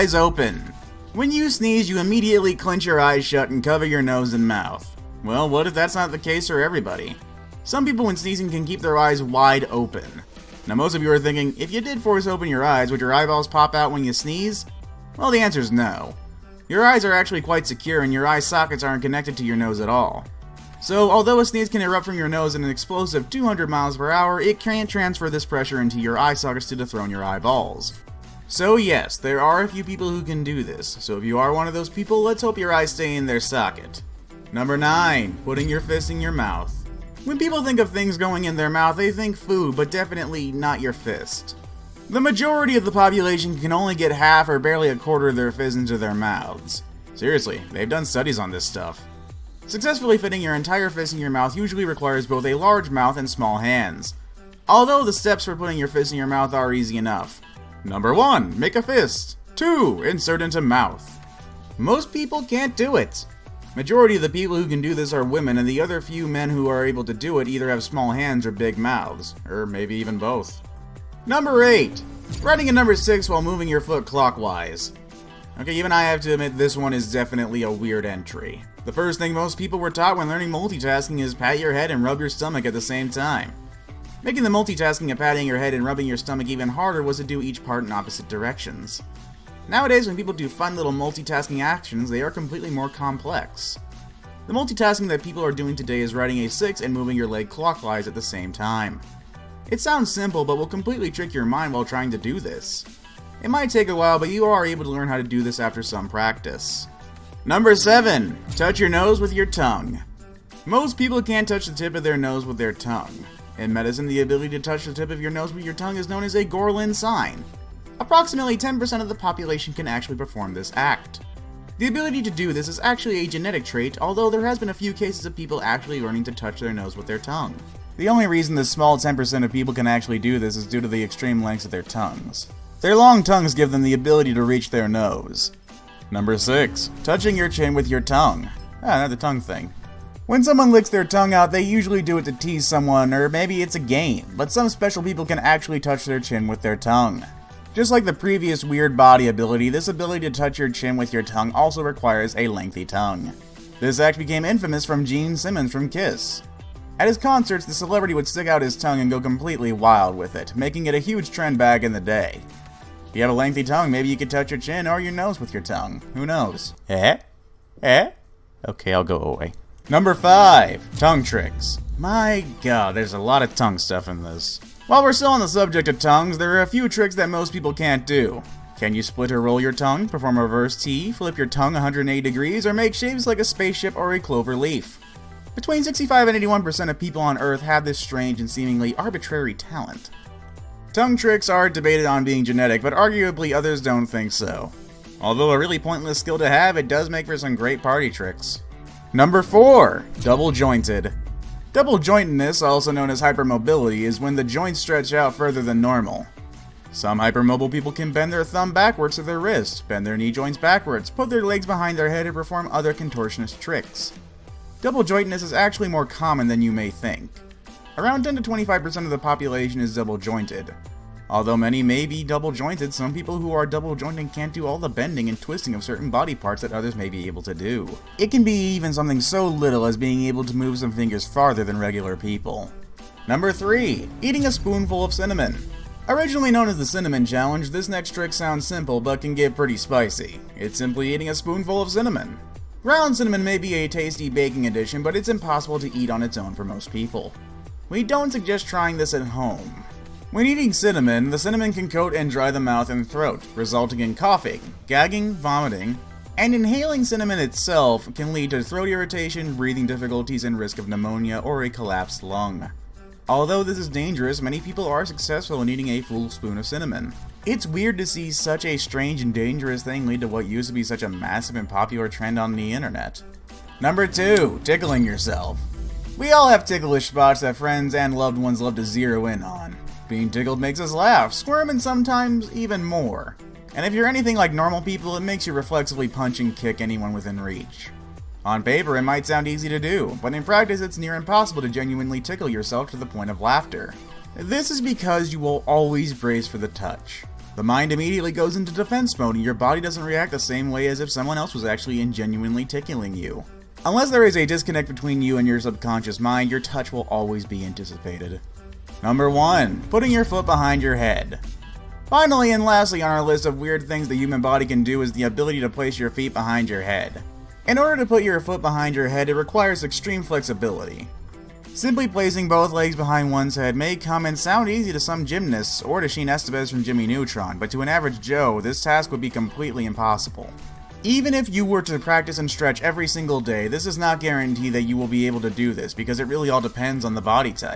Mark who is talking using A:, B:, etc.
A: eyes open. When you sneeze, you immediately clench your eyes shut and cover your nose and mouth. Well, what if that's not the case for everybody? Some people when sneezing can keep their eyes wide open. Now most of you are thinking, if you did force open your eyes, would your eyeballs pop out when you sneeze? Well, the answer is no. Your eyes are actually quite secure and your eye sockets aren't connected to your nose at all. So, although a sneeze can erupt from your nose at an explosive 200 miles per hour, it can't transfer this pressure into your eye sockets to dethrone your eyeballs. So yes, there are a few people who can do this, so if you are one of those people, let's hope your eyes stay in their socket. Number 9. Putting your fist in your mouth. When people think of things going in their mouth, they think food, but definitely not your fist. The majority of the population can only get half or barely a quarter of their fist into their mouths. Seriously, they've done studies on this stuff. Successfully fitting your entire fist in your mouth usually requires both a large mouth and small hands. Although the steps for putting your fist in your mouth are easy enough. Number 1. Make a fist. 2. Insert into mouth. Most people can't do it. Majority of the people who can do this are women, and the other few men who are able to do it either have small hands or big mouths, or maybe even both. Number 8. Writing a number 6 while moving your foot clockwise. Okay, even I have to admit this one is definitely a weird entry. The first thing most people were taught when learning multitasking is pat your head and rub your stomach at the same time. Making the multitasking of patting your head and rubbing your stomach even harder was to do each part in opposite directions. Nowadays, when people do fun little multitasking actions, they are completely more complex. The multitasking that people are doing today is writing a 6 and moving your leg clockwise at the same time. It sounds simple, but will completely trick your mind while trying to do this. It might take a while, but you are able to learn how to do this after some practice. Number 7. Touch your nose with your tongue. Most people can't touch the tip of their nose with their tongue. In medicine, the ability to touch the tip of your nose with your tongue is known as a Gorlin sign. Approximately 10% of the population can actually perform this act. The ability to do this is actually a genetic trait, although there has been a few cases of people actually learning to touch their nose with their tongue. The only reason this small 10% of people can actually do this is due to the extreme lengths of their tongues. Their long tongues give them the ability to reach their nose. Number 6. Touching your chin with your tongue. Another tongue thing. When someone licks their tongue out, they usually do it to tease someone, or maybe it's a game, but some special people can actually touch their chin with their tongue. Just like the previous weird body ability, this ability to touch your chin with your tongue also requires a lengthy tongue. This act became infamous from Gene Simmons from Kiss. At his concerts, the celebrity would stick out his tongue and go completely wild with it, making it a huge trend back in the day. If you have a lengthy tongue, maybe you could touch your chin or your nose with your tongue. Who knows? Okay, I'll go away. Number 5. Tongue tricks. My god, there's a lot of tongue stuff in this. While we're still on the subject of tongues, there are a few tricks that most people can't do. Can you split or roll your tongue, perform a reverse T, flip your tongue 180 degrees, or make shapes like a spaceship or a clover leaf? Between 65 and 81% of people on Earth have this strange and seemingly arbitrary talent. Tongue tricks are debated on being genetic, but arguably others don't think so. Although a really pointless skill to have, it does make for some great party tricks. Number 4. Double jointed. Double jointedness, also known as hypermobility, is when the joints stretch out further than normal. Some hypermobile people can bend their thumb backwards to their wrist, bend their knee joints backwards, put their legs behind their head, and perform other contortionist tricks. Double jointedness is actually more common than you may think. Around 10 to 25% of the population is double jointed. Although many may be double jointed, some people who are double jointed can't do all the bending and twisting of certain body parts that others may be able to do. It can be even something so little as being able to move some fingers farther than regular people. Number 3. Eating a spoonful of cinnamon. Originally known as the Cinnamon Challenge, this next trick sounds simple but can get pretty spicy. It's simply eating a spoonful of cinnamon. Ground cinnamon may be a tasty baking addition, but it's impossible to eat on its own for most people. We don't suggest trying this at home. When eating cinnamon, the cinnamon can coat and dry the mouth and throat, resulting in coughing, gagging, vomiting, and inhaling cinnamon itself can lead to throat irritation, breathing difficulties, and risk of pneumonia or a collapsed lung. Although this is dangerous, many people are successful in eating a full spoon of cinnamon. It's weird to see such a strange and dangerous thing lead to what used to be such a massive and popular trend on the internet. Number 2. Tickling yourself. We all have ticklish spots that friends and loved ones love to zero in on. Being tickled makes us laugh, squirm, and sometimes even more. And if you're anything like normal people, it makes you reflexively punch and kick anyone within reach. On paper, it might sound easy to do, but in practice it's near impossible to genuinely tickle yourself to the point of laughter. This is because you will always brace for the touch. The mind immediately goes into defense mode and your body doesn't react the same way as if someone else was actually and genuinely tickling you. Unless there is a disconnect between you and your subconscious mind, your touch will always be anticipated. Number 1. Putting your foot behind your head. Finally and lastly on our list of weird things the human body can do is the ability to place your feet behind your head. In order to put your foot behind your head, it requires extreme flexibility. Simply placing both legs behind one's head may come and sound easy to some gymnasts or to Sheen Estevez from Jimmy Neutron, but to an average Joe, this task would be completely impossible. Even if you were to practice and stretch every single day, this does not guarantee that you will be able to do this because it really all depends on the body type.